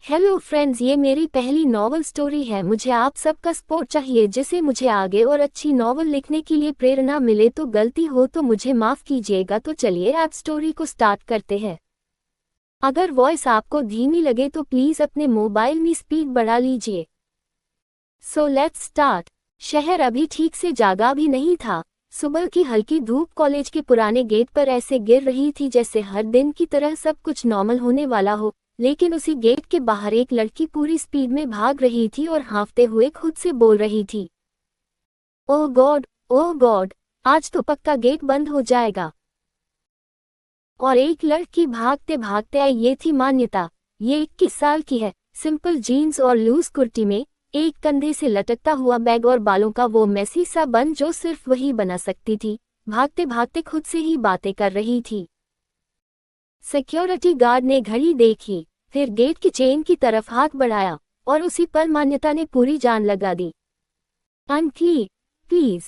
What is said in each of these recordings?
Hello friends, ये मेरी पहली नॉवल स्टोरी है। मुझे आप सबका सपोर्ट चाहिए जिससे मुझे आगे और अच्छी नॉवल लिखने के लिए प्रेरणा मिले। तो गलती हो तो मुझे माफ़ कीजिएगा। तो चलिए आप स्टोरी को स्टार्ट करते हैं। अगर वॉइस आपको धीमी लगे तो प्लीज़ अपने मोबाइल में स्पीड बढ़ा लीजिए। So let's start. शहर अभी ठीक से जागा भी नहीं था। सुबह की हल्की धूप कॉलेज के पुराने गेट पर ऐसे गिर रही थी जैसे हर दिन की तरह सब कुछ नॉर्मल होने वाला हो। लेकिन उसी गेट के बाहर एक लड़की पूरी स्पीड में भाग रही थी और हाँफते हुए खुद से बोल रही थी, ओह गॉड, आज तो पक्का गेट बंद हो जाएगा। और एक लड़की भागते भागते आई। ये थी मान्यता। ये 21 साल की है। सिंपल जीन्स और लूज कुर्ती में, एक कंधे से लटकता हुआ बैग और बालों का वो मैसी सा बन जो सिर्फ वही बना सकती थी। भागते भागते खुद से ही बातें कर रही थी। सिक्योरिटी गार्ड ने घड़ी देखी, फिर गेट की चेन की तरफ हाथ बढ़ाया और उसी पर मान्यता ने पूरी जान लगा दी। Uncle please.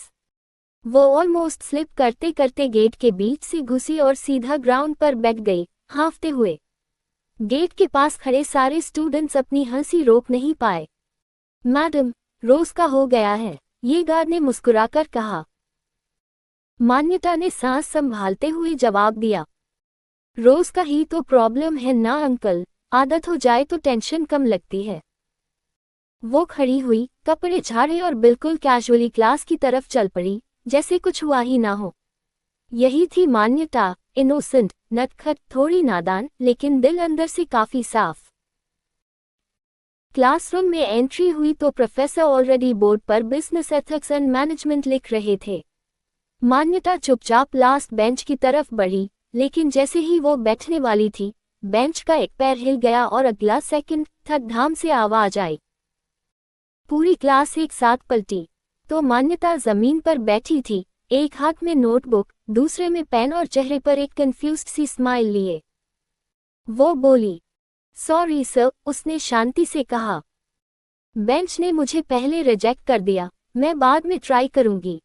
वो ऑलमोस्ट स्लिप करते करते गेट के बीच से घुसी और सीधा ग्राउंड पर बैठ गई, हाँफते हुए। गेट के पास खड़े सारे स्टूडेंट्स अपनी हंसी रोक नहीं पाए। मैडम, रोज का हो गया है, ये गार्ड ने मुस्कुराकर कहा। मान्यता ने सांस संभालते हुए जवाब दिया, रोज का ही तो प्रॉब्लम है ना अंकल, आदत हो जाए तो टेंशन कम लगती है। वो खड़ी हुई, कपड़े झाड़े और बिल्कुल कैजुअली क्लास की तरफ चल पड़ी, जैसे कुछ हुआ ही ना हो। यही थी मान्यता, इनोसेंट, नटखट, थोड़ी नादान, लेकिन दिल अंदर से काफी साफ। क्लासरूम में एंट्री हुई तो प्रोफेसर ऑलरेडी बोर्ड पर बिजनेस एथिक्स एंड मैनेजमेंट लिख रहे थे। मान्यता चुपचाप लास्ट बेंच की तरफ बढ़ी, लेकिन जैसे ही वो बैठने वाली थी, बेंच का एक पैर हिल गया और अगला सेकंड धड़ाम से आवाज आई। पूरी क्लास एक साथ पलटी तो मान्यता जमीन पर बैठी थी, एक हाथ में नोटबुक, दूसरे में पेन और चेहरे पर एक कंफ्यूज्ड सी स्माइल लिए। वो बोली, सॉरी सर, उसने शांति से कहा। बेंच ने मुझे पहले रिजेक्ट कर दिया, मैं बाद में ट्राई करूंगी।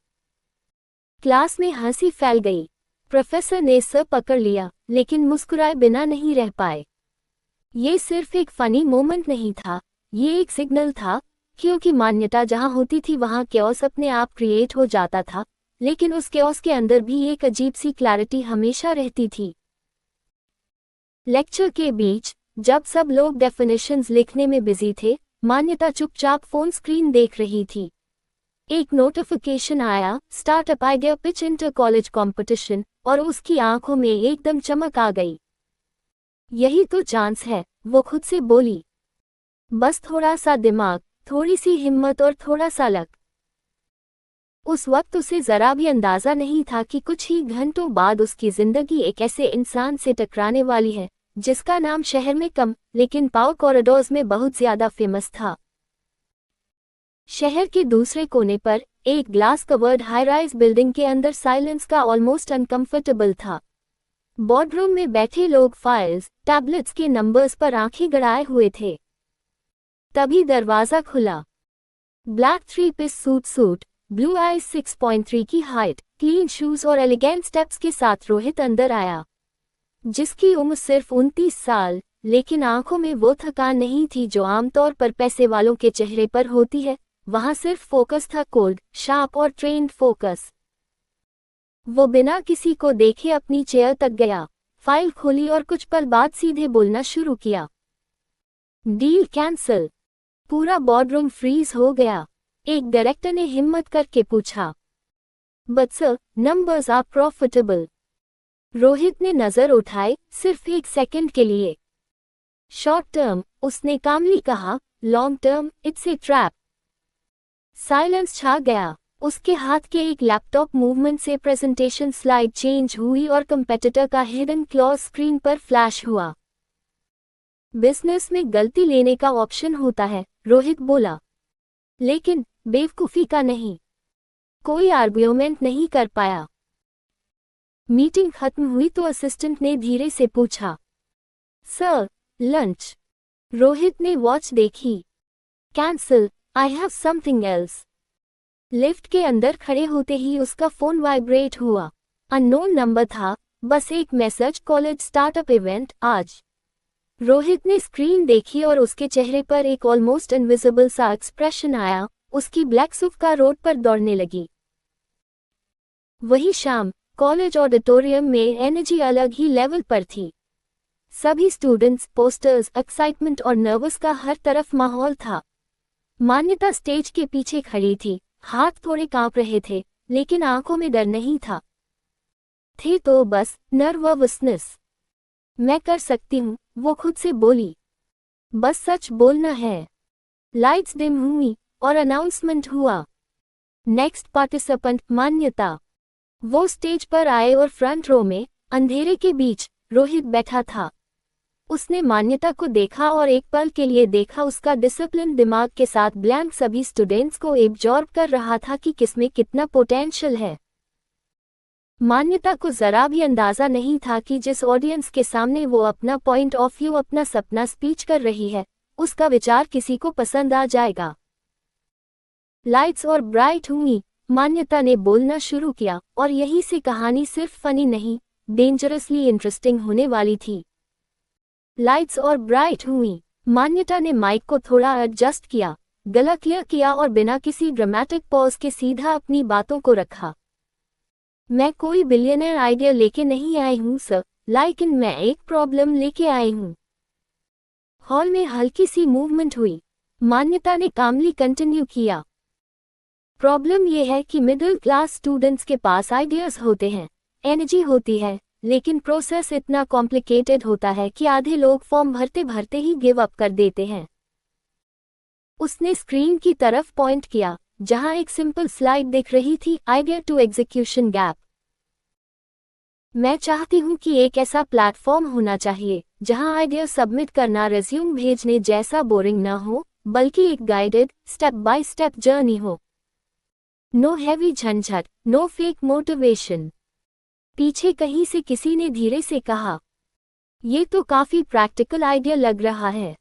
क्लास में हंसी फैल गई। प्रोफेसर ने सर पकड़ लिया, लेकिन मुस्कुराए बिना नहीं रह पाए। ये सिर्फ एक फनी मोमेंट नहीं था, ये एक सिग्नल था, क्योंकि मान्यता जहां होती थी वहां केओस अपने आप क्रिएट हो जाता था, लेकिन उस केओस के अंदर भी एक अजीब सी क्लैरिटी हमेशा रहती थी। लेक्चर के बीच, जब सब लोग डेफिनेशंस लिखने में बिजी थे, मान्यता चुपचाप फोन स्क्रीन देख रही थी। एक नोटिफिकेशन आया, startup idea pitch inter college competition, और उसकी आंखों में एकदम चमक आ गई। यही तो चांस है, वो खुद से बोली। बस थोड़ा सा दिमाग, थोड़ी सी हिम्मत और थोड़ा सा लक। उस वक्त उसे जरा भी अंदाजा नहीं था कि कुछ ही घंटों बाद उसकी जिंदगी एक ऐसे इंसान से टकराने वाली है, जिसका नाम शहर में कम, लेकिन पावर कॉरिडोर्स में बहुत ज्यादा फेमस था। शहर के दूसरे कोने पर, एक glass covered high rise building के अंदर साइलेंस का ऑलमोस्ट अनकंफर्टेबल था। बोर्डरूम में बैठे लोग फाइल्स, टैबलेट्स के नंबर्स पर आंखें गड़ाए हुए थे। तभी दरवाजा खुला। Black three-piece suit, blue eyes 6.3 की हाइट, क्लीन शूज और एलिगेंट स्टेप्स के साथ रोहित अंदर आया, जिसकी उम्र सिर्फ 29 साल, लेकिन आंखों में वो थकान नहीं थी जो आमतौर पर पैसे वालों के चेहरे पर होती है। वहां सिर्फ फोकस था, कोल्ड, शार्प और ट्रेन्ड फोकस। वो बिना किसी को देखे अपनी चेयर तक गया, फाइल खोली और कुछ पल बाद सीधे बोलना शुरू किया। Deal cancel. पूरा बोर्डरूम फ्रीज हो गया। एक डायरेक्टर ने हिम्मत करके पूछा, but sir, numbers are profitable. Rohit ने नजर उठाए, सिर्फ एक सेकंड के लिए। शॉर्ट टर्म, उसने कामली कहा, long term, it's a trap. Silence छा गया। उसके हाथ के एक लैपटॉप मूवमेंट से प्रेजेंटेशन स्लाइड चेंज हुई और कंपेटिटर का हिडन क्लॉज स्क्रीन पर फ्लैश हुआ। बिजनेस में गलती लेने का ऑप्शन होता है, रोहित बोला, लेकिन बेवकूफी का नहीं। कोई आर्ग्यूमेंट नहीं कर पाया। मीटिंग खत्म हुई तो असिस्टेंट ने धीरे से पूछा, सर, लंच? रोहित ने वॉच देखी। Cancel, I have something else. Lift के अंदर खड़े होते ही उसका फोन वाइब्रेट हुआ। अननोन नंबर था, बस एक मैसेज, कॉलेज स्टार्टअप इवेंट आज। रोहित ने स्क्रीन देखी और उसके चेहरे पर एक ऑलमोस्ट इनविजिबल सा एक्सप्रेशन आया। उसकी ब्लैक सुफ कार रोड पर दौड़ने लगी। वही शाम कॉलेज ऑडिटोरियम में एनर्जी अलग ही लेवल पर थी। सभी स्टूडेंट्स, पोस्टर्स, एक्साइटमेंट और नर्वस का हर तरफ माहौल था। मान्यता स्टेज के पीछे खड़ी थी। हाथ थोड़े कांप रहे थे, लेकिन आंखों में डर नहीं था। थे तो बस नर्वसनेस। मैं कर सकती हूँ, वो खुद से बोली। बस सच बोलना है। लाइट्स डिम हुई और अनाउंसमेंट हुआ। नेक्स्ट पार्टिसिपेंट मान्यता। वो स्टेज पर आए और फ्रंट रो में अंधेरे के बीच रोहित बैठा था। उसने मान्यता को देखा और एक पल के लिए देखा। उसका डिसिप्लिन दिमाग के साथ ब्लैंक सभी स्टूडेंट्स को एब्जॉर्ब कर रहा था कि किसमें कितना पोटेंशियल है। मान्यता को जरा भी अंदाजा नहीं था कि जिस ऑडियंस के सामने वो अपना पॉइंट ऑफ व्यू, अपना सपना स्पीच कर रही है, उसका विचार किसी को पसंद आ जाएगा। लाइट्स और ब्राइट हुई। मान्यता ने बोलना शुरू किया और यहीं से कहानी सिर्फ फनी नहीं, डेंजरसली इंटरेस्टिंग होने वाली थी। लाइट्स और ब्राइट हुई। मान्यता ने माइक को थोड़ा एडजस्ट किया, गला क्लियर किया और बिना किसी ड्रामेटिक पॉज के सीधा अपनी बातों को रखा। मैं कोई बिलियनर आइडिया लेके नहीं आई हूँ सर, लेकिन मैं एक प्रॉब्लम लेके आई हूँ। हॉल में हल्की सी मूवमेंट हुई। मान्यता ने कामली कंटिन्यू किया। प्रॉब्लम यह है कि मिडिल क्लास स्टूडेंट्स के पास आइडियाज होते हैं, एनर्जी होती है, लेकिन प्रोसेस इतना कॉम्प्लिकेटेड होता है कि आधे लोग फॉर्म भरते भरते ही गिव अप कर देते हैं। उसने स्क्रीन की तरफ पॉइंट किया, जहां एक सिंपल स्लाइड दिख रही थी, आइडिया टू एग्जीक्यूशन गैप। मैं चाहती हूं कि एक ऐसा प्लेटफॉर्म होना चाहिए जहां आइडिया सबमिट करना रिज्यूम भेजने जैसा बोरिंग न हो, बल्कि एक guided step by step journey हो। नो हैवी झंझट, नो फेक मोटिवेशन। पीछे कहीं से किसी ने धीरे से कहा, ये तो काफी प्रैक्टिकल आइडिया लग रहा है।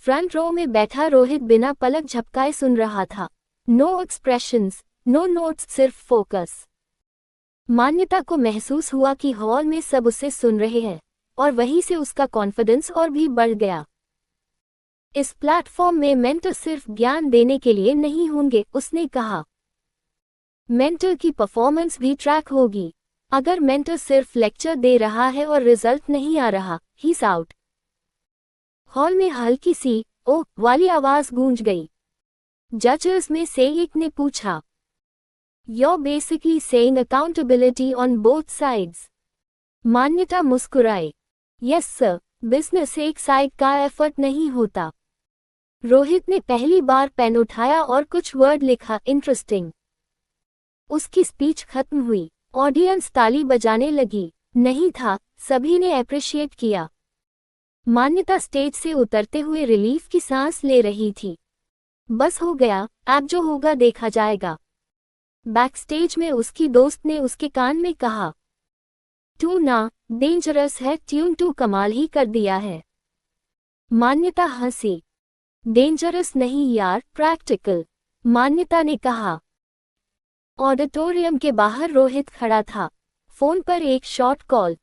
फ्रंट रो में बैठा रोहित बिना पलक झपकाए सुन रहा था। नो एक्सप्रेशंस, नो नोट्स, सिर्फ फोकस। मान्यता को महसूस हुआ कि हॉल में सब उसे सुन रहे हैं, और वहीं से उसका कॉन्फिडेंस और भी बढ़ गया। इस प्लेटफॉर्म में मेंटर सिर्फ ज्ञान देने के लिए नहीं होंगे, उसने कहा। मेंटर की परफॉर्मेंस भी ट्रैक होगी। अगर मेंटर सिर्फ लेक्चर दे रहा है और रिजल्ट नहीं आ रहा, ही इज आउट। हॉल में हल्की सी ओह वाली आवाज गूंज गई। जजेस में से एक ने पूछा, You're basically saying accountability on both sides. मान्यता मुस्कुराए। Yes sir, बिजनेस एक साइड का एफर्ट नहीं होता। रोहित ने पहली बार पेन उठाया और कुछ वर्ड लिखा, इंटरेस्टिंग। उसकी स्पीच खत्म हुई। ऑडियंस ताली बजाने लगी। नहीं था, सभी ने अप्रिशिएट किया। मान्यता स्टेज से उतरते हुए रिलीफ की सांस ले रही थी। बस हो गया, अब जो होगा देखा जाएगा। बैकस्टेज में उसकी दोस्त ने उसके कान में कहा, टू ना डेंजरस है, ट्यून टू कमाल ही कर दिया है। मान्यता हंसी। डेंजरस नहीं यार, प्रैक्टिकल। मान्यता ने कहा। ऑडिटोरियम के बाहर रोहित खड़ा था। फोन पर एक शॉर्ट कॉल।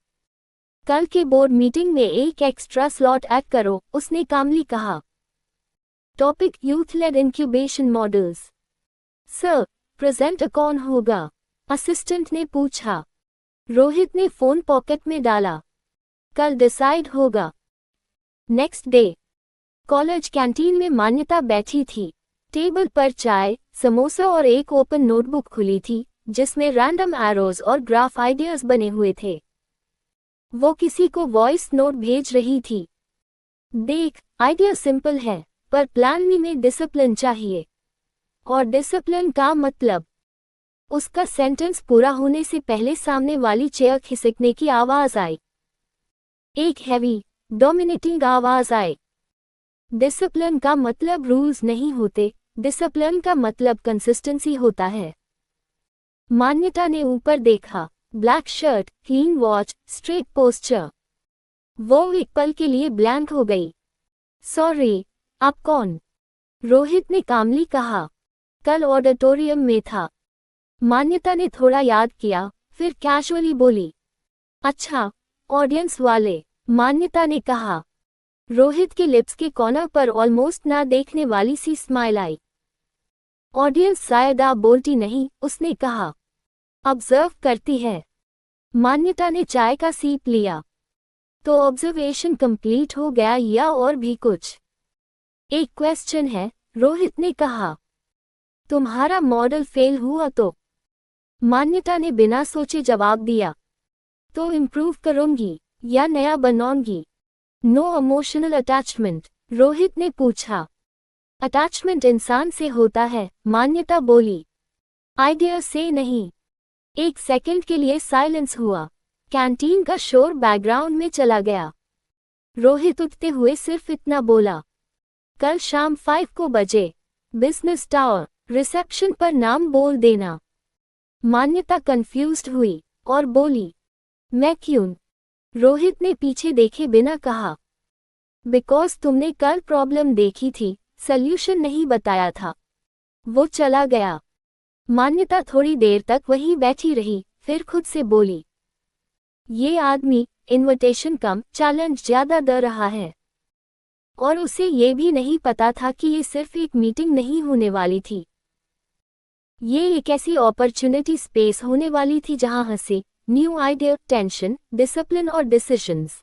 कल के बोर्ड मीटिंग में एक एक्स्ट्रा स्लॉट ऐड करो, उसने कामली कहा। Topic youth led incubation models. Sir, presenter कौन होगा? असिस्टेंट ने पूछा। रोहित ने फोन पॉकेट में डाला। कल डिसाइड होगा। नेक्स्ट डे कॉलेज कैंटीन में मान्यता बैठी थी। टेबल पर चाय, समोसा और एक ओपन नोटबुक खुली थी, जिसमें रैंडम एरोज और ग्राफ आइडियाज बने हुए थे। वो किसी को वॉइस नोट भेज रही थी। देख, आइडिया सिंपल है, पर प्लान में डिसिप्लिन चाहिए। और डिसिप्लिन का मतलब? उसका सेंटेंस पूरा होने से पहले सामने वाली चेयर खिसकने की आवाज आई। एक हैवी, डोमिनेटिंग आवाज आई। डिसिप्लिन का मतलब रूल्स नहीं होते, डिसिप्लिन का मतलब कंसिस्टेंसी होता है। मान्यता ने ऊपर देखा। Black shirt, clean watch, straight posture. वो एक पल के लिए ब्लैंक हो गई। सॉरी, आप कौन? रोहित ने कामली कहा। कल ऑडिटोरियम में था। मान्यता ने थोड़ा याद किया, फिर कैजुअली बोली, अच्छा, ऑडियंस वाले। मान्यता ने कहा। रोहित के लिप्स के कॉर्नर पर ऑलमोस्ट ना देखने वाली सी स्माइल आई। ऑडियंस शायद आप बोलती नहीं, उसने कहा। ऑब्जर्व करती है। मान्यता ने चाय का सीप लिया। तो ऑब्जर्वेशन कंप्लीट हो गया या और भी कुछ? एक क्वेश्चन है, रोहित ने कहा। तुम्हारा मॉडल फेल हुआ तो? मान्यता ने बिना सोचे जवाब दिया। तो इम्प्रूव करूंगी या नया बनाऊंगी? नो इमोशनल अटैचमेंट, रोहित ने पूछा। अटैचमेंट इंसान से होता है, मान्यता बोली। आइडिया से नहीं। एक सेकंड के लिए साइलेंस हुआ। कैंटीन का शोर बैकग्राउंड में चला गया। रोहित उठते हुए सिर्फ इतना बोला, कल शाम 5 को बजे बिजनेस टावर रिसेप्शन पर नाम बोल देना। मान्यता कंफ्यूज्ड हुई और बोली, मैं क्यों? रोहित ने पीछे देखे बिना कहा, बिकॉज तुमने कल प्रॉब्लम देखी थी, सल्यूशन नहीं बताया था। वो चला गया। मान्यता थोड़ी देर तक वहीं बैठी रही, फिर खुद से बोली, ये आदमी इनविटेशन कम चैलेंज ज्यादा दे रहा है। और उसे ये भी नहीं पता था कि ये सिर्फ एक मीटिंग नहीं होने वाली थी। ये एक ऐसी अपॉर्चुनिटी स्पेस होने वाली थी जहां हंसी, न्यू आइडिया, टेंशन, डिसिप्लिन और डिसीजंस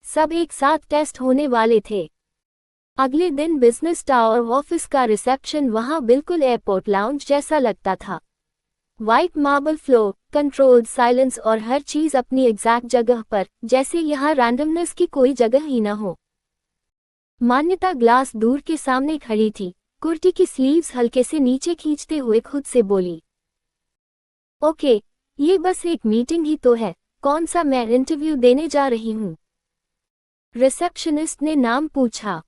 सब एक साथ टेस्ट होने वाले थे। अगले दिन बिजनेस टावर ऑफिस का रिसेप्शन वहां बिल्कुल एयरपोर्ट लाउंज जैसा लगता था। White marble floor, controlled silence और हर चीज अपनी एग्जैक्ट जगह पर, जैसे यहाँ रैंडमनेस की कोई जगह ही न हो। मान्यता ग्लास दूर के सामने खड़ी थी, कुर्ती की स्लीव्स हल्के से नीचे खींचते हुए खुद से बोली, ओके, ये बस एक मीटिंग ही तो है, कौन सा मैं इंटरव्यू देने जा रही हूँ? रिसेप्शनिस्ट ने नाम पूछा।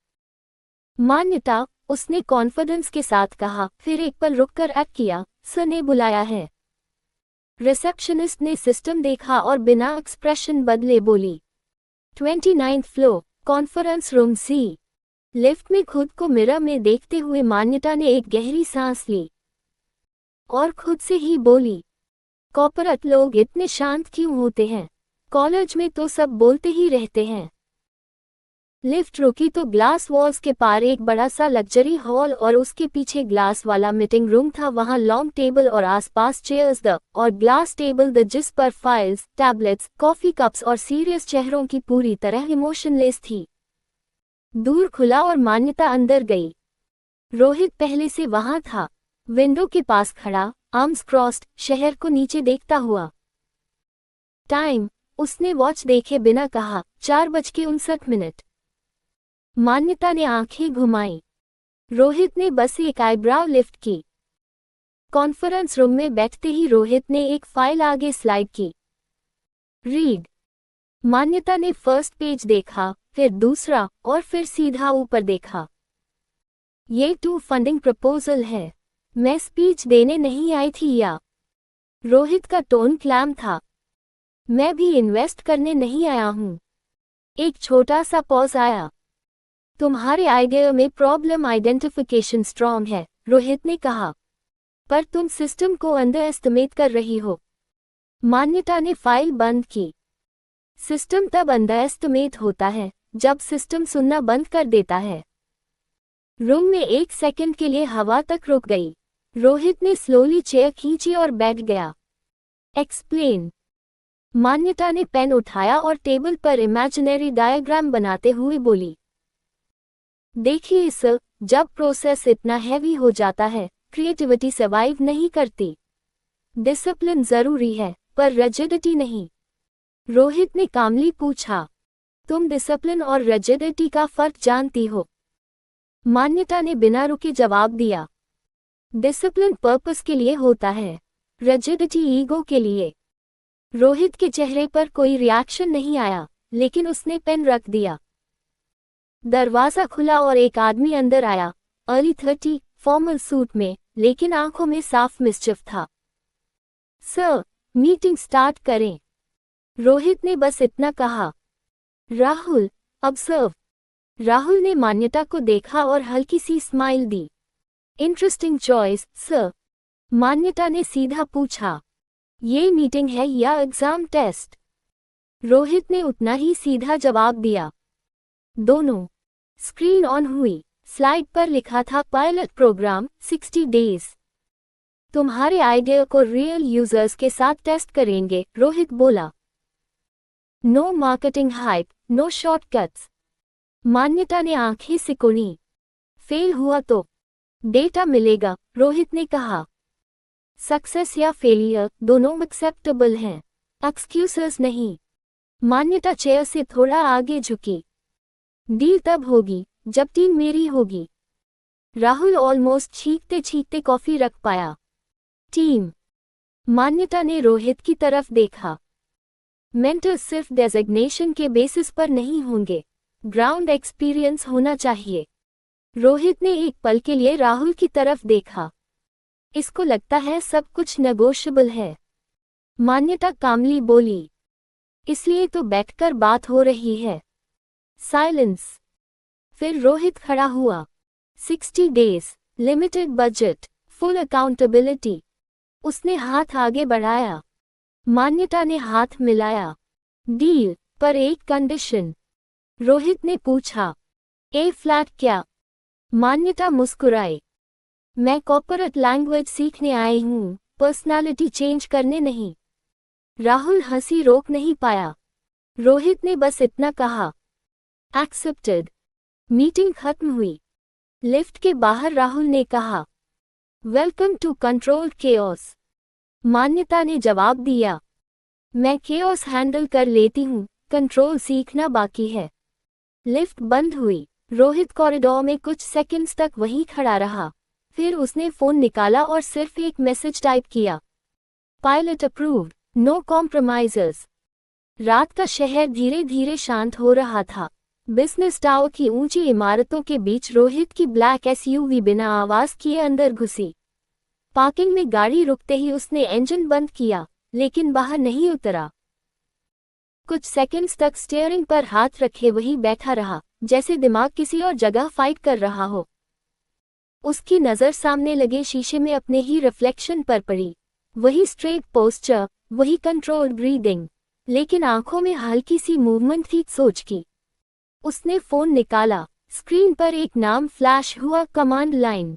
मान्यता, उसने कॉन्फिडेंस के साथ कहा, फिर एक पल रुककर एक्ट किया, सर ने बुलाया है। रिसेप्शनिस्ट ने सिस्टम देखा और बिना एक्सप्रेशन बदले बोली, 29th फ्लोर, कॉन्फ्रेंस रूम सी। लिफ्ट में खुद को मिरर में देखते हुए मान्यता ने एक गहरी सांस ली और खुद से ही बोली, कॉर्पोरेट लोग इतने शांत क्यों होते हैं? कॉलेज में तो सब बोलते ही रहते हैं। लिफ्ट रुकी तो ग्लास वॉल्स के पार एक बड़ा सा लग्जरी हॉल और उसके पीछे ग्लास वाला मीटिंग रूम था। वहां लॉन्ग टेबल और आसपास चेयर्स और ग्लास टेबल जिस पर फाइल्स, टैबलेट्स, कॉफी कप्स और सीरियस चेहरों की पूरी तरह इमोशनलेस थी। दूर खुला और मान्यता अंदर गई। रोहित पहले से वहां था, विंडो के पास खड़ा, आर्म्स क्रॉस्ड, शहर को नीचे देखता हुआ। टाइम, उसने वॉच देखे बिना कहा, 4:59। मान्यता ने आंखें घुमाई। रोहित ने बस एक आईब्राव लिफ्ट की। कॉन्फ्रेंस रूम में बैठते ही रोहित ने एक फाइल आगे स्लाइड की। रीड। मान्यता ने फर्स्ट पेज देखा, फिर दूसरा और फिर सीधा ऊपर देखा। ये 2 फंडिंग प्रपोजल है। मैं स्पीच देने नहीं आई थी या? रोहित का टोन क्लैम था। मैं भी इन्वेस्ट करने नहीं आया हूं। एक छोटा सा पॉज आया। तुम्हारे आइडिया में प्रॉब्लम आइडेंटिफिकेशन स्ट्रॉन्ग है, रोहित ने कहा, पर तुम सिस्टम को अंडर एस्टिमेट कर रही हो। मान्यता ने फाइल बंद की। सिस्टम तब अंडर एस्टिमेट होता है जब सिस्टम सुनना बंद कर देता है। रूम में 1 सेकंड के लिए हवा तक रुक गई। रोहित ने स्लोली चेयर खींची और बैठ गया। एक्सप्लेन। मान्यता ने पेन उठाया और टेबल पर इमेजिनरी डायग्राम बनाते हुए बोली, देखिए सर, जब प्रोसेस इतना हैवी हो जाता है, क्रिएटिविटी सर्वाइव नहीं करती। डिसिप्लिन जरूरी है, पर रिजिडिटी नहीं। रोहित ने कामली पूछा, तुम डिसिप्लिन और रिजिडिटी का फर्क जानती हो? मान्यता ने बिना रुके जवाब दिया, डिसिप्लिन पर्पस के लिए होता है, रिजिडिटी ईगो के लिए। रोहित के चेहरे पर कोई रिएक्शन नहीं आया, लेकिन उसने पेन रख दिया। दरवाजा खुला और एक आदमी अंदर आया, अर्ली 30, फॉर्मल सूट में, लेकिन आंखों में साफ मिस्चिफ था। सर, मीटिंग स्टार्ट करें। रोहित ने बस इतना कहा। राहुल, ऑब्जर्व। राहुल ने मान्यता को देखा और हल्की सी स्माइल दी। Interesting choice, sir. मान्यता ने सीधा पूछा, ये मीटिंग है या एग्जाम टेस्ट? रोहित ने उतना ही सीधा जवाब दिया, दोनों। स्क्रीन ऑन हुई। स्लाइड पर लिखा था पायलट प्रोग्राम 60 डेज। तुम्हारे आइडिया को रियल यूजर्स के साथ टेस्ट करेंगे, रोहित बोला। No marketing hype, no shortcuts. Manyata ने आंखें सिकुड़ी। फेल हुआ तो डेटा मिलेगा, रोहित ने कहा। सक्सेस या फेलियर दोनों एक्सेप्टेबल हैं, एक्सक्यूजेस नहीं। मान्यता चेयर से थोड़ा आगे झुकी। डील तब होगी जब टीम मेरी होगी। राहुल ऑलमोस्ट छींकते छींकते कॉफी रख पाया। टीम। मान्यता ने रोहित की तरफ देखा। मेंटर्स सिर्फ डेजिग्नेशन के बेसिस पर नहीं होंगे, ग्राउंड एक्सपीरियंस होना चाहिए। रोहित ने एक पल के लिए राहुल की तरफ देखा। इसको लगता है सब कुछ नेगोशिएबल है। मान्यता कामली बोली। इसलिए तो बैठकर बात हो रही है। साइलेंस। फिर रोहित खड़ा हुआ। 60 days, limited budget, full accountability. उसने हाथ आगे बढ़ाया। मान्यता ने हाथ मिलाया। डील, पर एक कंडीशन। रोहित ने पूछा। ए फ्लैट क्या? मान्यता मुस्कुराई। मैं कॉर्पोरेट लैंग्वेज सीखने आई हूँ, पर्सनालिटी चेंज करने नहीं। राहुल हंसी रोक नहीं पाया। रोहित ने बस इतना कहा। एक्सेप्टेड। मीटिंग खत्म हुई। लिफ्ट के बाहर राहुल ने कहा, वेलकम टू कंट्रोल्ड केओस। मान्यता ने जवाब दिया, मैं केओस हैंडल कर लेती हूँ, कंट्रोल सीखना बाकी है। लिफ्ट बंद हुई। रोहित कॉरिडोर में कुछ सेकंड्स तक वहीं खड़ा रहा। फिर उसने फोन निकाला और सिर्फ एक मैसेज टाइप किया। Pilot approved, no compromises. रात का शहर धीरे धीरे शांत हो रहा था। बिजनेस टावर की ऊंची इमारतों के बीच रोहित की ब्लैक एसयूवी बिना आवाज किए अंदर घुसी। पार्किंग में गाड़ी रुकते ही उसने इंजन बंद किया, लेकिन बाहर नहीं उतरा। कुछ सेकंड्स तक स्टीयरिंग पर हाथ रखे वहीं बैठा रहा, जैसे दिमाग किसी और जगह फाइट कर रहा हो। उसकी नज़र सामने लगे शीशे में अपने ही रिफ्लेक्शन पर पड़ी। वही स्ट्रेट पोस्चर, वही कंट्रोल्ड ब्रीदिंग, लेकिन आंखों में हल्की सी मूवमेंट थी, सोच की। उसने फोन निकाला। स्क्रीन पर एक नाम फ्लैश हुआ, कमांड लाइन।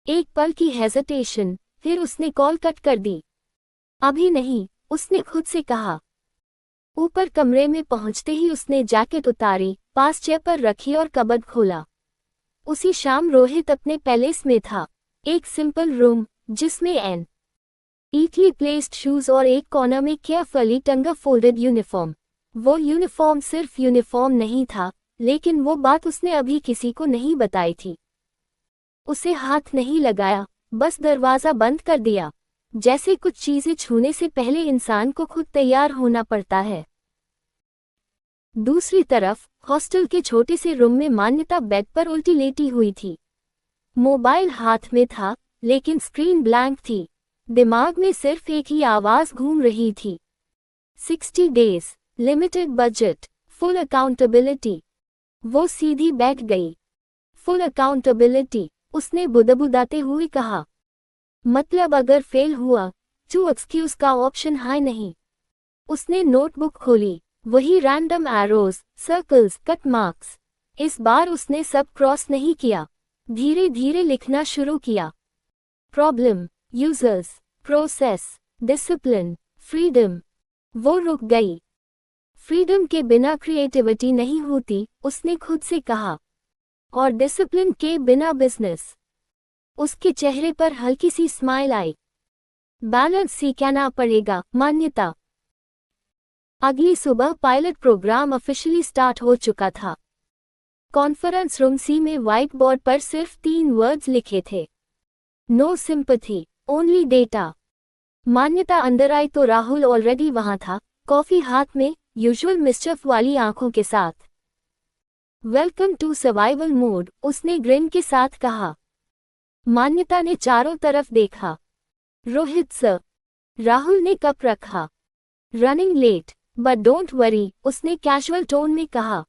एक पल की हेजिटेशन, फिर उसने कॉल कट कर दी। अभी नहीं, उसने खुद से कहा। ऊपर कमरे में पहुंचते ही उसने जैकेट उतारी, पास चेयर पर रखी और कबर्ड खोला। उसी शाम रोहित अपने पैलेस में था। एक सिंपल रूम, जिसमें एन ईटली प्लेस्ड शूज और एक कॉर्नर में केयरफुली टंगा फोल्डेड यूनिफॉर्म। वो यूनिफॉर्म सिर्फ यूनिफॉर्म नहीं था, लेकिन वो बात उसने अभी किसी को नहीं बताई थी। उसे हाथ नहीं लगाया, बस दरवाजा बंद कर दिया। जैसे कुछ चीजें छूने से पहले इंसान को खुद तैयार होना पड़ता है। दूसरी तरफ हॉस्टल के छोटे से रूम में मान्यता बेड पर उल्टी लेटी हुई थी। मोबाइल हाथ में था, लेकिन स्क्रीन ब्लैंक थी। दिमाग में सिर्फ एक ही आवाज घूम रही थी। 60 days, limited budget, full accountability. वो सीधी बैठ गई। फुल अकाउंटेबिलिटी, उसने बुदबुदाते हुए कहा। मतलब अगर फेल हुआ, टू एक्सक्यूज का ऑप्शन है नहीं। उसने नोटबुक खोली। वही random arrows, circles, cut marks. इस बार उसने सब क्रॉस नहीं किया। धीरे धीरे लिखना शुरू किया। Problem, users, process, discipline, freedom. वो रुक गई। फ्रीडम के बिना क्रिएटिविटी नहीं होती, उसने खुद से कहा। और डिसिप्लिन के बिना बिजनेस। उसके चेहरे पर हल्की सी स्माइल आई। बैलेंस सीखना पड़ेगा, मान्यता। अगली सुबह पायलट प्रोग्राम ऑफिशियली स्टार्ट हो चुका था। कॉन्फ्रेंस रूम सी में व्हाइट बोर्ड पर सिर्फ 3 वर्ड्स लिखे थे। No sympathy, only data. Manyata अंदर आई तो राहुल ऑलरेडी वहां था, कॉफी हाथ में, यूजुअल मिस्चफ वाली आंखों के साथ। वेलकम टू सर्वाइवल मोड, उसने ग्रिन के साथ कहा। मान्यता ने चारों तरफ देखा। रोहित सर। राहुल ने कप रखा। Running late, but don't worry, उसने कैजुअल टोन में कहा।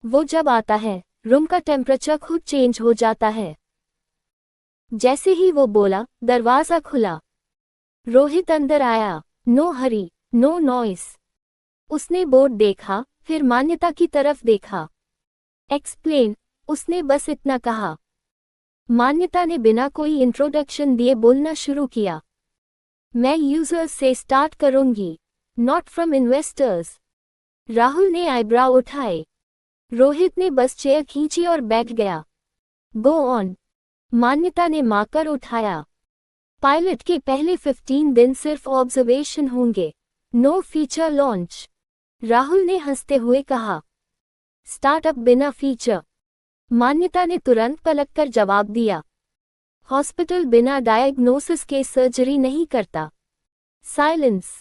वो जब आता है, रूम का टेम्परेचर खुद चेंज हो जाता है। जैसे ही वो बोला, दरवाजा खुला। रोहित अंदर आया। No hurry, no noise. उसने बोर्ड देखा, फिर मान्यता की तरफ देखा। एक्सप्लेन, उसने बस इतना कहा। मान्यता ने बिना कोई इंट्रोडक्शन दिए बोलना शुरू किया। मैं यूजर्स से स्टार्ट करूंगी, नॉट फ्रॉम इन्वेस्टर्स। राहुल ने आईब्राउ उठाए। रोहित ने बस चेयर खींची और बैठ गया। गो ऑन, मान्यता ने मार्कर उठाया। पायलट के पहले 15 दिन सिर्फ ऑब्जर्वेशन होंगे, नो फीचर लॉन्च। राहुल ने हंसते हुए कहा। स्टार्टअप बिना फीचर? मान्यता ने तुरंत पलटकर जवाब दिया। हॉस्पिटल बिना डायग्नोसिस के सर्जरी नहीं करता। साइलेंस।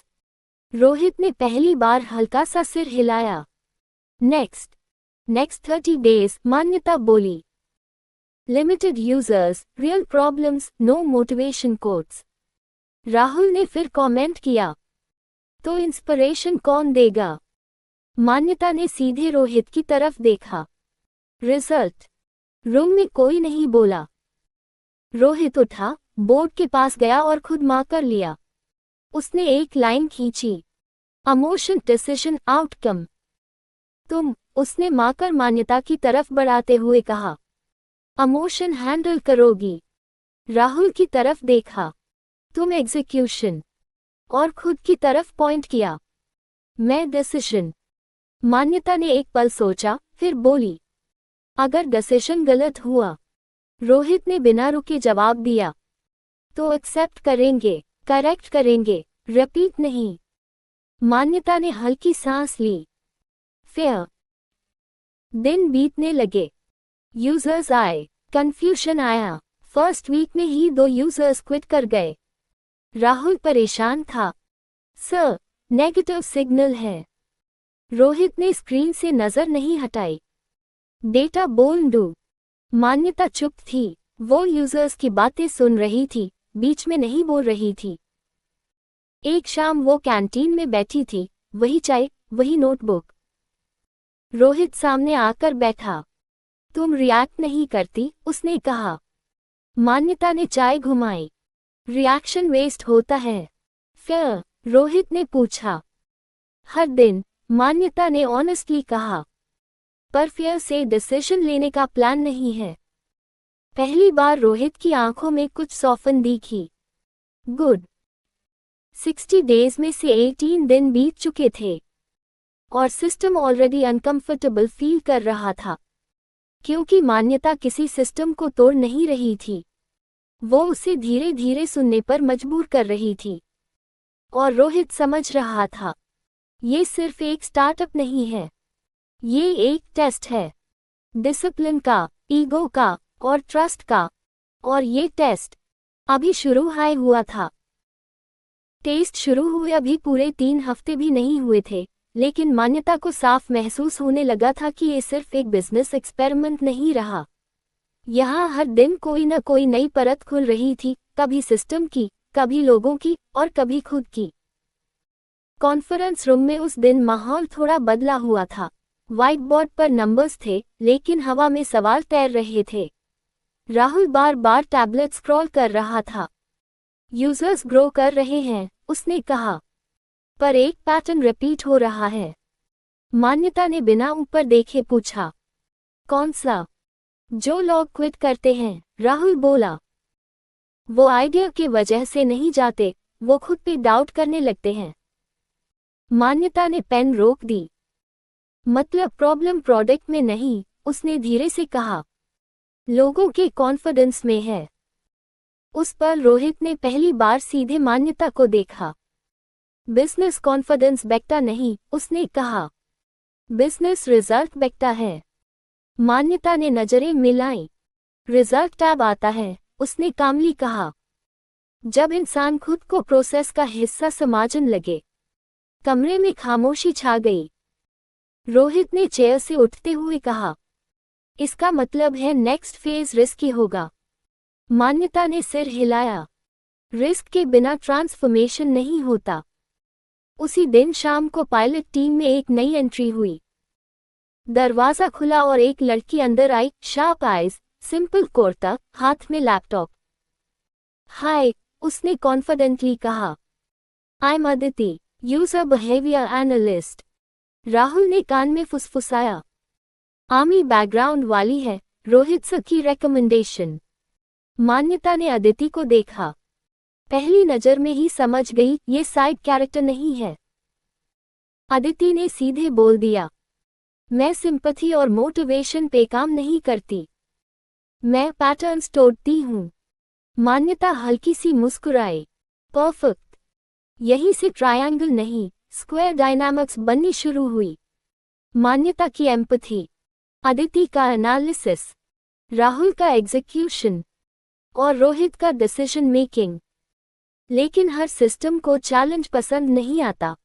रोहित ने पहली बार हल्का सा सिर हिलाया। नेक्स्ट 30 डेज, मान्यता बोली। Limited users, real problems, no motivation quotes. Rahul ने फिर कमेंट किया। तो इंस्पिरेशन कौन देगा? मान्यता ने सीधे रोहित की तरफ देखा। रिजल्ट। रूम में कोई नहीं बोला। रोहित उठा, बोर्ड के पास गया और खुद मार्कर लिया। उसने एक लाइन खींची। Emotion, decision, outcome. तुम, उसने मार्कर मान्यता की तरफ बढ़ाते हुए कहा। इमोशन हैंडल करोगी। राहुल की तरफ देखा। तुम एग्जीक्यूशन। और खुद की तरफ पॉइंट किया। मैं डिसीजन। मान्यता ने एक पल सोचा, फिर बोली। अगर डिसीजन गलत हुआ? रोहित ने बिना रुके जवाब दिया। तो एक्सेप्ट करेंगे, करेक्ट करेंगे, रिपीट नहीं। मान्यता ने हल्की सांस ली। फेयर। दिन बीतने लगे। यूजर्स आए, कंफ्यूजन आया। फर्स्ट वीक में ही 2 यूजर्स क्विट कर गए। राहुल परेशान था। सर, नेगेटिव सिग्नल है। रोहित ने स्क्रीन से नजर नहीं हटाई। डेटा बोल दो। मान्यता चुप थी, वो यूजर्स की बातें सुन रही थी, बीच में नहीं बोल रही थी। एक शाम वो कैंटीन में बैठी थी, वही चाय, वही नोटबुक। रोहित सामने आकर बैठा। तुम रिएक्ट नहीं करती, उसने कहा। मान्यता ने चाय घुमाई। रिएक्शन वेस्ट होता है। फिर रोहित ने पूछा। हर दिन, मान्यता ने ऑनेस्टली कहा। पर फिर से डिसीजन लेने का प्लान नहीं है। पहली बार रोहित की आंखों में कुछ सौफन दिखी। गुड। 60 डेज में से 18 दिन बीत चुके थे और सिस्टम ऑलरेडी अनकंफर्टेबल फील कर रहा था, क्योंकि मान्यता किसी सिस्टम को तोड़ नहीं रही थी, वो उसे धीरे धीरे सुनने पर मजबूर कर रही थी। और रोहित समझ रहा था, ये सिर्फ एक स्टार्टअप नहीं है, ये एक टेस्ट है, डिसिप्लिन का, ईगो का और ट्रस्ट का। और ये टेस्ट अभी शुरू हाई हुआ था। टेस्ट शुरू हुए अभी पूरे 3 हफ्ते भी नहीं हुए थे, लेकिन मान्यता को साफ महसूस होने लगा था कि ये सिर्फ एक बिजनेस एक्सपेरिमेंट नहीं रहा। यहाँ हर दिन कोई न कोई नई परत खुल रही थी, कभी सिस्टम की, कभी लोगों की और कभी खुद की। कॉन्फ्रेंस रूम में उस दिन माहौल थोड़ा बदला हुआ था। व्हाइट बोर्ड पर नंबर्स थे, लेकिन हवा में सवाल तैर रहे थे। राहुल बार बार टैबलेट स्क्रॉल कर रहा था। यूजर्स ग्रो कर रहे हैं, उसने कहा, पर एक पैटर्न रिपीट हो रहा है। मान्यता ने बिना ऊपर देखे पूछा। कौन सा? जो लोग क्विट करते हैं, राहुल बोला। वो आइडिया की वजह से नहीं जाते, वो खुद पे डाउट करने लगते हैं। मान्यता ने पेन रोक दी। मतलब प्रॉब्लम प्रोडक्ट में नहीं, उसने धीरे से कहा, लोगों के कॉन्फिडेंस में है। उस पर रोहित ने पहली बार सीधे मान्यता को देखा। बिजनेस कॉन्फिडेंस बेकता नहीं, उसने कहा, बिजनेस रिजल्ट बेकता है। मान्यता ने नजरें मिलाई। रिजल्ट टैब आता है, उसने कामली कहा, जब इंसान खुद को प्रोसेस का हिस्सा समझने लगे। कमरे में खामोशी छा गई। रोहित ने चेयर से उठते हुए कहा, इसका मतलब है नेक्स्ट फेज रिस्की होगा। मान्यता ने सिर हिलाया। रिस्क के बिना ट्रांसफॉर्मेशन नहीं होता। उसी दिन शाम को पायलट टीम में एक नई एंट्री हुई। दरवाजा खुला और एक लड़की अंदर आई, शार्प आइज, सिंपल कुर्ता, हाथ में लैपटॉप। हाय, उसने कॉन्फिडेंटली कहा। I am Aditi, user behaviour analyst. Rahul ने कान में फुसफुसाया। आर्मी बैकग्राउंड वाली है, रोहित सर की रिकमेंडेशन। मान्यता ने अदिति को देखा। पहली नजर में ही समझ गई ये साइड कैरेक्टर नहीं है। अदिति ने सीधे बोल दिया, मैं सिंपैथी और मोटिवेशन पे काम नहीं करती, मैं पैटर्न्स तोड़ती हूँ। मान्यता हल्की सी मुस्कुराई। परफेक्ट। यहीं से ट्रायंगल नहीं, स्क्वायर डायनामिक्स बननी शुरू हुई। मान्यता की एम्पैथी, अदिति का एनालिसिस, राहुल का एग्जीक्यूशन और रोहित का डिसीजन मेकिंग। लेकिन हर सिस्टम को चैलेंज पसंद नहीं आता।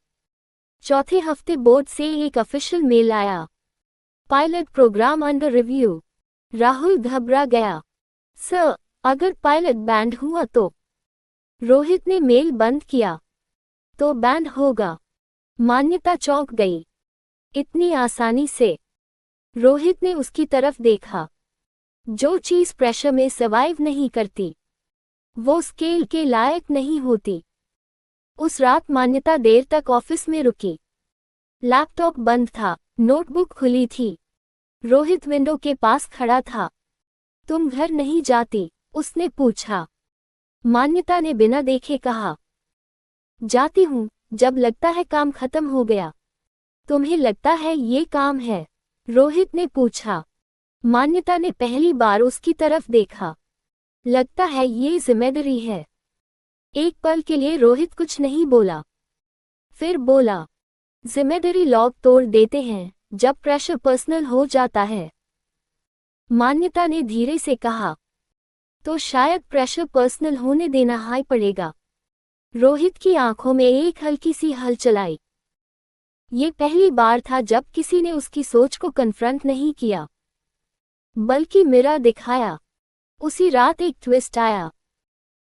चौथे हफ्ते बोर्ड से एक ऑफिशियल मेल आया, pilot program under review. Rahul घबरा गया। सर, अगर पायलट बैंड हुआ तो? रोहित ने मेल बंद किया। तो बैंड होगा। मान्यता चौंक गई। इतनी आसानी से? रोहित ने उसकी तरफ देखा। जो चीज प्रेशर में सर्वाइव नहीं करती, वो स्केल के लायक नहीं होती। उस रात मान्यता देर तक ऑफिस में रुकी। लैपटॉप बंद था, नोटबुक खुली थी। रोहित विंडो के पास खड़ा था। तुम घर नहीं जाती? उसने पूछा। मान्यता ने बिना देखे कहा, जाती हूँ जब लगता है काम खत्म हो गया। तुम्हें लगता है ये काम है? रोहित ने पूछा। मान्यता ने पहली बार उसकी तरफ देखा। लगता है ये जिम्मेदारी है। एक पल के लिए रोहित कुछ नहीं बोला। फिर बोला, जिम्मेदारी लॉक तोड़ देते हैं जब प्रेशर पर्सनल हो जाता है। मान्यता ने धीरे से कहा, तो शायद प्रेशर पर्सनल होने देना हाई पड़ेगा। रोहित की आंखों में एक हल्की सी हलचल आई। ये पहली बार था जब किसी ने उसकी सोच को कन्फ्रंट नहीं किया, बल्कि मिरर दिखाया। उसी रात एक ट्विस्ट आया।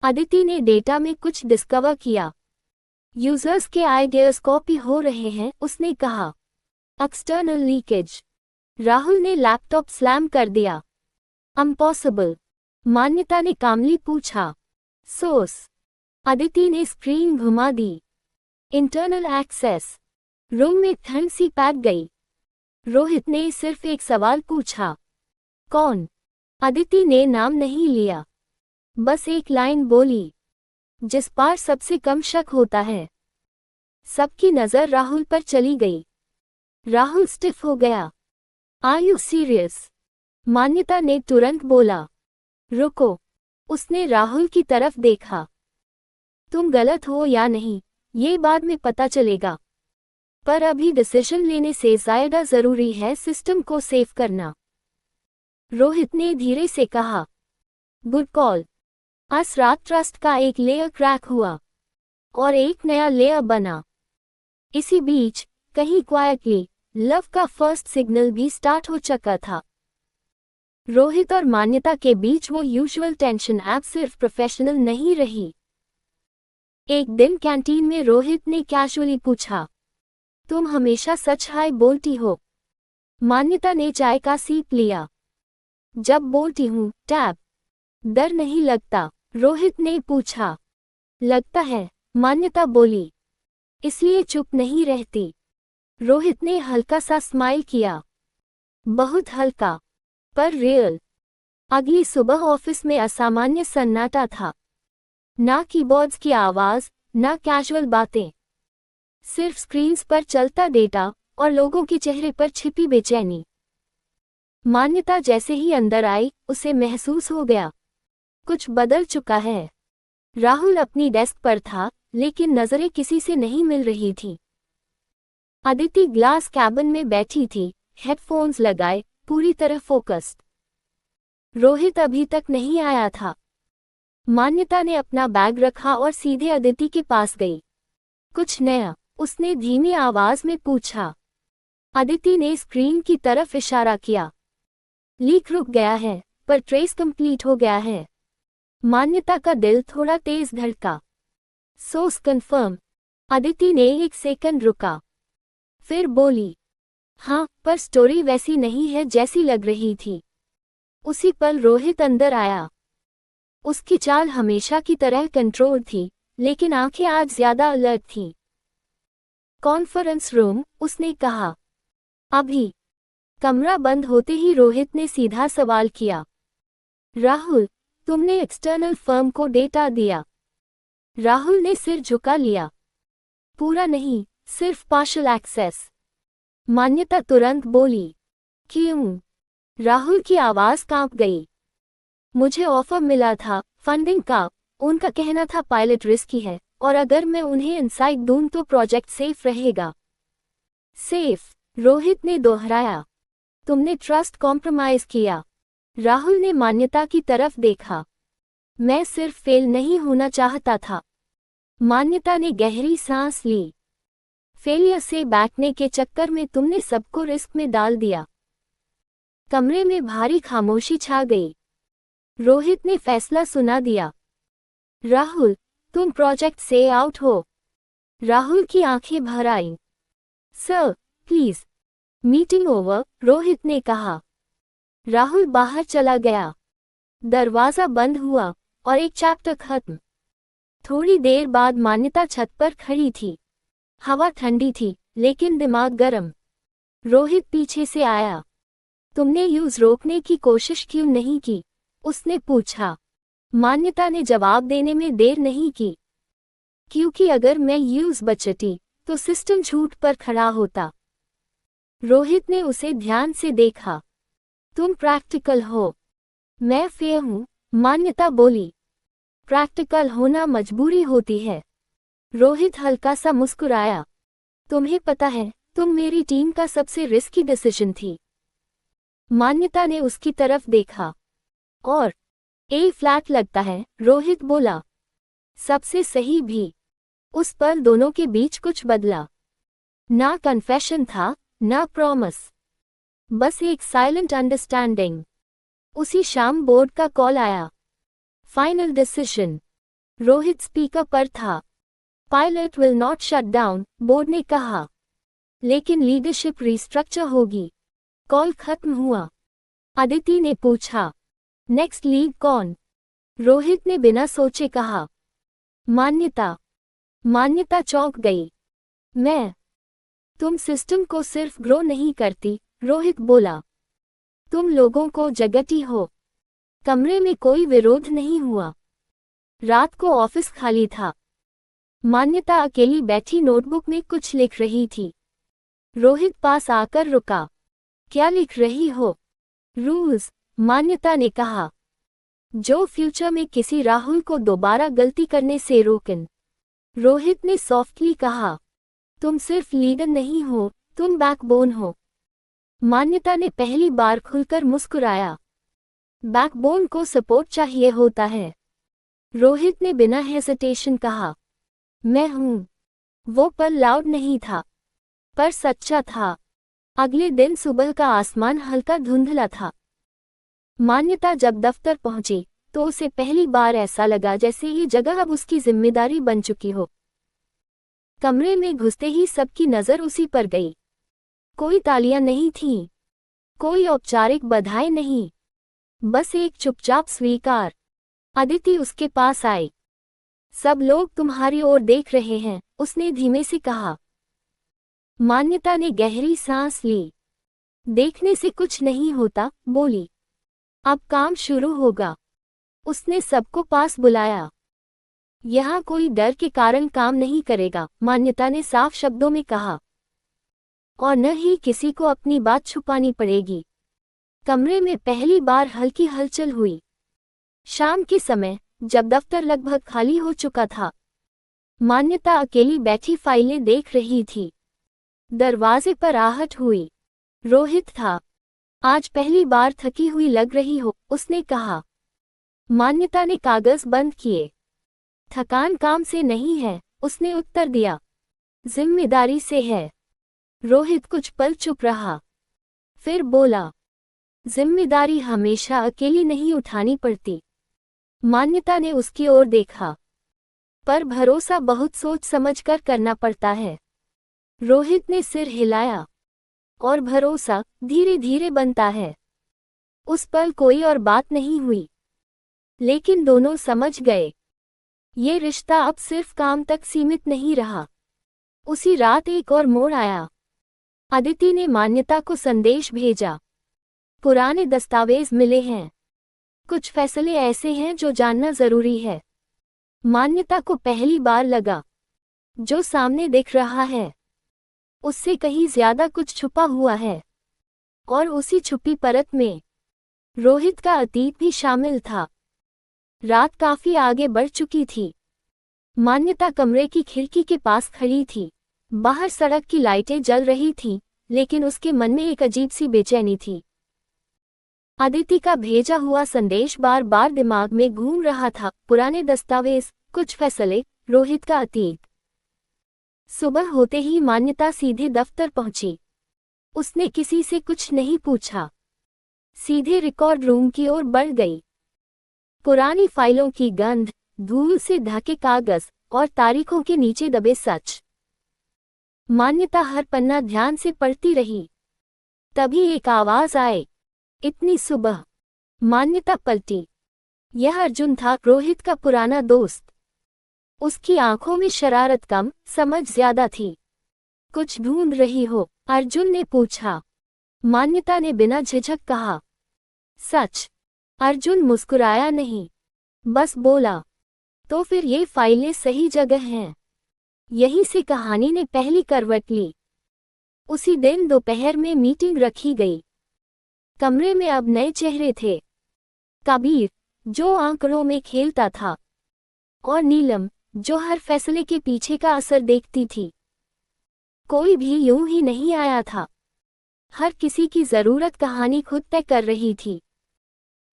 अदिति ने डेटा में कुछ डिस्कवर किया। यूजर्स के आइडियाज कॉपी हो रहे हैं, उसने कहा। External leakage. राहुल ने लैपटॉप स्लैम कर दिया। इम्पॉसिबल। मान्यता ने कामली पूछा। सोर्स? अदिति ने स्क्रीन घुमा दी। Internal access. रूम में ठंड सी पैक गई। रोहित ने सिर्फ एक सवाल पूछा, कौन? अदिति ने नाम नहीं लिया, बस एक लाइन बोली, जिस पर सबसे कम शक होता है। सबकी नजर राहुल पर चली गई। राहुल स्टिफ हो गया। Are you serious? मान्यता ने तुरंत बोला। रुको। उसने राहुल की तरफ देखा। तुम गलत हो या नहीं, ये बाद में पता चलेगा, पर अभी डिसीजन लेने से ज्यादा जरूरी है सिस्टम को सेव करना। रोहित ने धीरे से कहा। Good call. आज रात ट्रस्ट का एक लेयर क्रैक हुआ और एक नया लेयर बना। इसी बीच कहीं क्वाइटली लव का फर्स्ट सिग्नल भी स्टार्ट हो चुका था। रोहित और मान्यता के बीच वो यूजुअल टेंशन अब सिर्फ प्रोफेशनल नहीं रही। एक दिन कैंटीन में रोहित ने कैजुअली पूछा, तुम हमेशा सच हाय बोलती हो? मान्यता ने चाय का सीप लिया। जब बोलती हूँ टैब। डर नहीं लगता? रोहित ने पूछा। लगता है, मान्यता बोली, इसलिए चुप नहीं रहती। रोहित ने हल्का सा स्माइल किया। बहुत हल्का, पर रियल। अगली सुबह ऑफिस में असामान्य सन्नाटा था। ना कीबोर्ड्स की आवाज, ना कैजुअल बातें, सिर्फ स्क्रीन्स पर चलता डेटा और लोगों के चेहरे पर छिपी बेचैनी। मान्यता जैसे ही अंदर आई, उसे महसूस हो गया, कुछ बदल चुका है। राहुल अपनी डेस्क पर था, लेकिन नजरें किसी से नहीं मिल रही थी। अदिति ग्लास कैबिन में बैठी थी, हेडफोन्स लगाए, पूरी तरह फोकस्ड। रोहित अभी तक नहीं आया था। मान्यता ने अपना बैग रखा और सीधे अदिति के पास गई। कुछ नया? उसने धीमी आवाज में पूछा। अदिति ने स्क्रीन की तरफ इशारा किया। लीक रुक गया है, पर ट्रेस कंप्लीट हो गया है। मान्यता का दिल थोड़ा तेज धड़का। Source confirm? अदिति ने एक सेकंड रुका, फिर बोली, हाँ, पर स्टोरी वैसी नहीं है जैसी लग रही थी। उसी पल रोहित अंदर आया। उसकी चाल हमेशा की तरह कंट्रोल थी, लेकिन आंखें आज ज्यादा अलर्ट थीं। Conference room? उसने कहा। अभी। कमरा बंद होते ही रोहित ने सीधा सवाल किया। राहुल, तुमने एक्सटर्नल फर्म को डेटा दिया? राहुल ने सिर झुका लिया। पूरा नहीं, सिर्फ पार्शियल एक्सेस। मान्यता तुरंत बोली। क्यों? राहुल की आवाज कांप गई। मुझे ऑफर मिला था फंडिंग का। उनका कहना था पायलट रिस्की है और अगर मैं उन्हें इनसाइट दूं तो प्रोजेक्ट सेफ रहेगा। सेफ? रोहित ने दोहराया। तुमने ट्रस्ट कॉम्प्रोमाइज किया। राहुल ने मान्यता की तरफ देखा। मैं सिर्फ फेल नहीं होना चाहता था। मान्यता ने गहरी सांस ली। फेलियर से बैठने के चक्कर में तुमने सबको रिस्क में डाल दिया। कमरे में भारी खामोशी छा गई। रोहित ने फैसला सुना दिया। राहुल, तुम प्रोजेक्ट से आउट हो। राहुल की आंखें भर आईं। Sir, please. Meeting over, Rohit ने कहा। राहुल बाहर चला गया। दरवाजा बंद हुआ और एक चैप्टर खत्म। थोड़ी देर बाद मान्यता छत पर खड़ी थी। हवा ठंडी थी, लेकिन दिमाग गर्म। रोहित पीछे से आया। तुमने यूज रोकने की कोशिश क्यों नहीं की? उसने पूछा। मान्यता ने जवाब देने में देर नहीं की। क्योंकि अगर मैं यूज बचती तो सिस्टम झूठ पर खड़ा होता। रोहित ने उसे ध्यान से देखा। तुम प्रैक्टिकल हो। मैं फेयर हूं, मान्यता बोली। प्रैक्टिकल होना मजबूरी होती है। रोहित हल्का सा मुस्कुराया। तुम्हें पता है, तुम मेरी टीम का सबसे रिस्की डिसीजन थी। मान्यता ने उसकी तरफ देखा। और ए फ्लैट लगता है, रोहित बोला। सबसे सही भी। उस पल दोनों के बीच कुछ बदला। ना कन्फेशन था, ना प्रॉमिस। बस एक साइलेंट अंडरस्टैंडिंग। उसी शाम बोर्ड का कॉल आया। Final decision. रोहित स्पीकर पर था। Pilot will not shut down, board ने कहा। लेकिन लीडरशिप रिस्ट्रक्चर होगी। कॉल खत्म हुआ। अदिति ने पूछा, नेक्स्ट लीड कौन? रोहित ने बिना सोचे कहा, मान्यता। मान्यता चौंक गई। मैं? तुम सिस्टम को सिर्फ ग्रो नहीं करती, रोहित बोला। तुम लोगों को जगती हो। कमरे में कोई विरोध नहीं हुआ। रात को ऑफिस खाली था। मान्यता अकेली बैठी नोटबुक में कुछ लिख रही थी। रोहित पास आकर रुका। क्या लिख रही हो? रूल्स, मान्यता ने कहा, जो फ्यूचर में किसी राहुल को दोबारा गलती करने से रोकन। रोहित ने सॉफ्टली कहा, तुम सिर्फ लीडर नहीं हो, तुम बैकबोन हो। मान्यता ने पहली बार खुलकर मुस्कुराया। बैकबोन को सपोर्ट चाहिए होता है। रोहित ने बिना हेजिटेशन कहा, मैं हूं। वो पल लाउड नहीं था, पर सच्चा था। अगले दिन सुबह का आसमान हल्का धुंधला था। मान्यता जब दफ्तर पहुंची तो उसे पहली बार ऐसा लगा जैसे ये जगह अब उसकी जिम्मेदारी बन चुकी हो। कमरे में घुसते ही सबकी नजर उसी पर गई। कोई तालियां नहीं थीं, कोई औपचारिक बधाई नहीं, बस एक चुपचाप स्वीकार। अदिति उसके पास आई। सब लोग तुम्हारी ओर देख रहे हैं, उसने धीमे से कहा। मान्यता ने गहरी सांस ली। देखने से कुछ नहीं होता, बोली। अब काम शुरू होगा। उसने सबको पास बुलाया। यहाँ कोई डर के कारण काम नहीं करेगा, मान्यता ने साफ शब्दों में कहा। और न ही किसी को अपनी बात छुपानी पड़ेगी। कमरे में पहली बार हल्की हलचल हुई। शाम के समय, जब दफ्तर लगभग खाली हो चुका था, मान्यता अकेली बैठी फाइलें देख रही थी। दरवाजे पर आहट हुई। रोहित था। आज पहली बार थकी हुई लग रही हो, उसने कहा। मान्यता ने कागज बंद किए। थकान काम से नहीं है, उसने उत्तर दिया। जिम्मेदारी से है। रोहित कुछ पल चुप रहा, फिर बोला, जिम्मेदारी हमेशा अकेली नहीं उठानी पड़ती। मान्यता ने उसकी ओर देखा। पर भरोसा बहुत सोच समझकर करना पड़ता है। रोहित ने सिर हिलाया। और भरोसा धीरे धीरे बनता है। उस पल कोई और बात नहीं हुई, लेकिन दोनों समझ गए, ये रिश्ता अब सिर्फ काम तक सीमित नहीं रहा। उसी रात एक और मोड़ आया। अदिति ने मान्यता को संदेश भेजा। पुराने दस्तावेज मिले हैं। कुछ फैसले ऐसे हैं जो जानना जरूरी है। मान्यता को पहली बार लगा जो सामने दिख रहा है उससे कहीं ज्यादा कुछ छुपा हुआ है, और उसी छुपी परत में रोहित का अतीत भी शामिल था। रात काफी आगे बढ़ चुकी थी। मान्यता कमरे की खिड़की के पास खड़ी थी। बाहर सड़क की लाइटें जल रही थीं, लेकिन उसके मन में एक अजीब सी बेचैनी थी। अदिति का भेजा हुआ संदेश बार बार दिमाग में घूम रहा था। पुराने दस्तावेज, कुछ फैसले, रोहित का अतीत। सुबह होते ही मान्यता सीधे दफ्तर पहुंची। उसने किसी से कुछ नहीं पूछा, सीधे रिकॉर्ड रूम की ओर बढ़ गई। पुरानी फाइलों की गंध, धूल से ढके कागज और तारीखों के नीचे दबे सच। मान्यता हर पन्ना ध्यान से पढ़ती रही। तभी एक आवाज आए, इतनी सुबह। मान्यता पलटी। यह अर्जुन था, रोहित का पुराना दोस्त। उसकी आंखों में शरारत कम, समझ ज्यादा थी। कुछ ढूंढ रही हो? अर्जुन ने पूछा। मान्यता ने बिना झिझक कहा, सच। अर्जुन मुस्कुराया नहीं, बस बोला, तो फिर ये फाइलें सही जगह हैं। यहीं से कहानी ने पहली करवट ली। उसी दिन दोपहर में मीटिंग रखी गई। कमरे में अब नए चेहरे थे। कबीर, जो आंकड़ों में खेलता था, और नीलम, जो हर फैसले के पीछे का असर देखती थी। कोई भी यूं ही नहीं आया था। हर किसी की जरूरत कहानी खुद तय कर रही थी।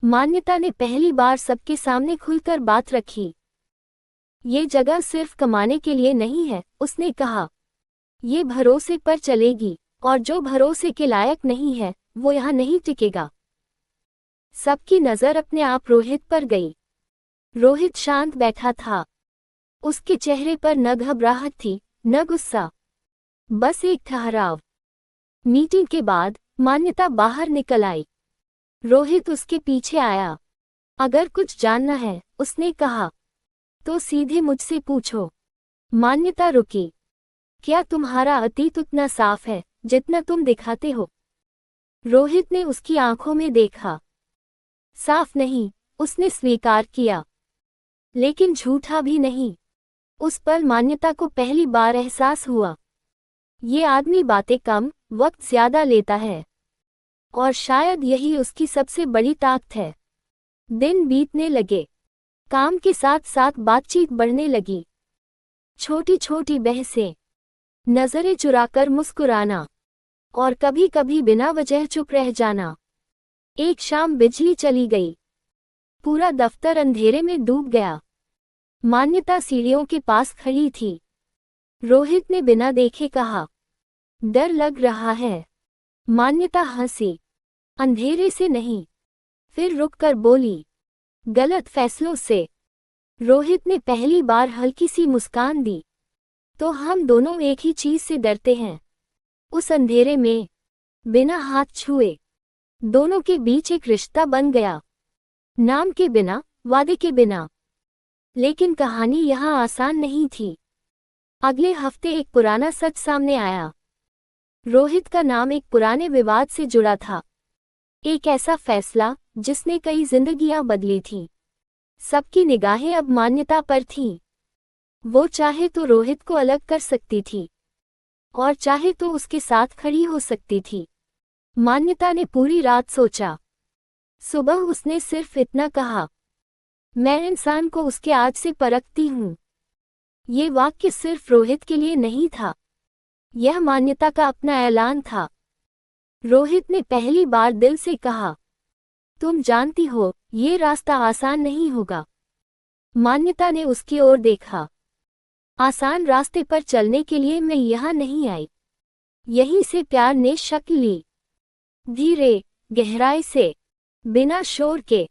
मान्यता ने पहली बार सबके सामने खुलकर बात रखी। ये जगह सिर्फ कमाने के लिए नहीं है, उसने कहा। ये भरोसे पर चलेगी, और जो भरोसे के लायक नहीं है वो यहाँ नहीं टिकेगा। सबकी नजर अपने आप रोहित पर गई। रोहित शांत बैठा था। उसके चेहरे पर न घबराहट थी, न गुस्सा, बस एक ठहराव। मीटिंग के बाद मान्यता बाहर निकल आई। रोहित उसके पीछे आया। अगर कुछ जानना है, उसने कहा, तो सीधे मुझसे पूछो। मान्यता रुकी। क्या तुम्हारा अतीत उतना साफ है जितना तुम दिखाते हो? रोहित ने उसकी आंखों में देखा। साफ नहीं, उसने स्वीकार किया, लेकिन झूठा भी नहीं। उस पल मान्यता को पहली बार एहसास हुआ, ये आदमी बातें कम, वक्त ज्यादा लेता है, और शायद यही उसकी सबसे बड़ी ताकत है। दिन बीतने लगे। काम के साथ साथ बातचीत बढ़ने लगी। छोटी छोटी बहसें, नजरें चुराकर मुस्कुराना, और कभी कभी बिना वजह चुप रह जाना। एक शाम बिजली चली गई। पूरा दफ्तर अंधेरे में डूब गया। मान्यता सीढ़ियों के पास खड़ी थी। रोहित ने बिना देखे कहा, डर लग रहा है। मान्यता हंसी, अंधेरे से नहीं। फिर रुककर बोली, गलत फैसलों से। रोहित ने पहली बार हल्की सी मुस्कान दी। तो हम दोनों एक ही चीज से डरते हैं। उस अंधेरे में, बिना हाथ छुए, दोनों के बीच एक रिश्ता बन गया। नाम के बिना, वादे के बिना। लेकिन कहानी यहाँ आसान नहीं थी। अगले हफ्ते एक पुराना सच सामने आया। रोहित का नाम एक पुराने विवाद से जुड़ा था। एक ऐसा फैसला जिसने कई जिंदगियां बदली थीं। सबकी निगाहें अब मान्यता पर थीं। वो चाहे तो रोहित को अलग कर सकती थी, और चाहे तो उसके साथ खड़ी हो सकती थी। मान्यता ने पूरी रात सोचा। सुबह उसने सिर्फ इतना कहा, मैं इंसान को उसके आज से परखती हूँ। ये वाक्य सिर्फ रोहित के लिए नहीं था, यह मान्यता का अपना ऐलान था। रोहित ने पहली बार दिल से कहा, तुम जानती हो, ये रास्ता आसान नहीं होगा। मान्यता ने उसकी ओर देखा। आसान रास्ते पर चलने के लिए मैं यहाँ नहीं आई। यहीं से प्यार ने शक्ल ली, धीरे, गहराई से, बिना शोर के।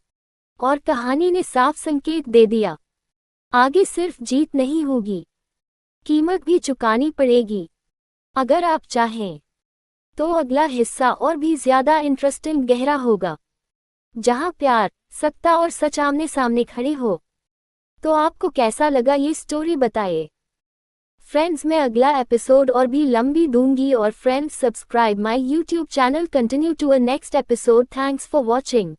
और कहानी ने साफ संकेत दे दिया, आगे सिर्फ जीत नहीं होगी, कीमत भी चुकानी पड़ेगी। अगर आप चाहें तो अगला हिस्सा और भी ज्यादा इंटरेस्टिंग, गहरा होगा, जहां प्यार, सत्ता और सच आमने सामने खड़े हो। तो आपको कैसा लगा ये स्टोरी बताइए। फ्रेंड्स मैं अगला एपिसोड और भी लंबी दूंगी और friends subscribe my YouTube channel continue to a next episode thanks for watching.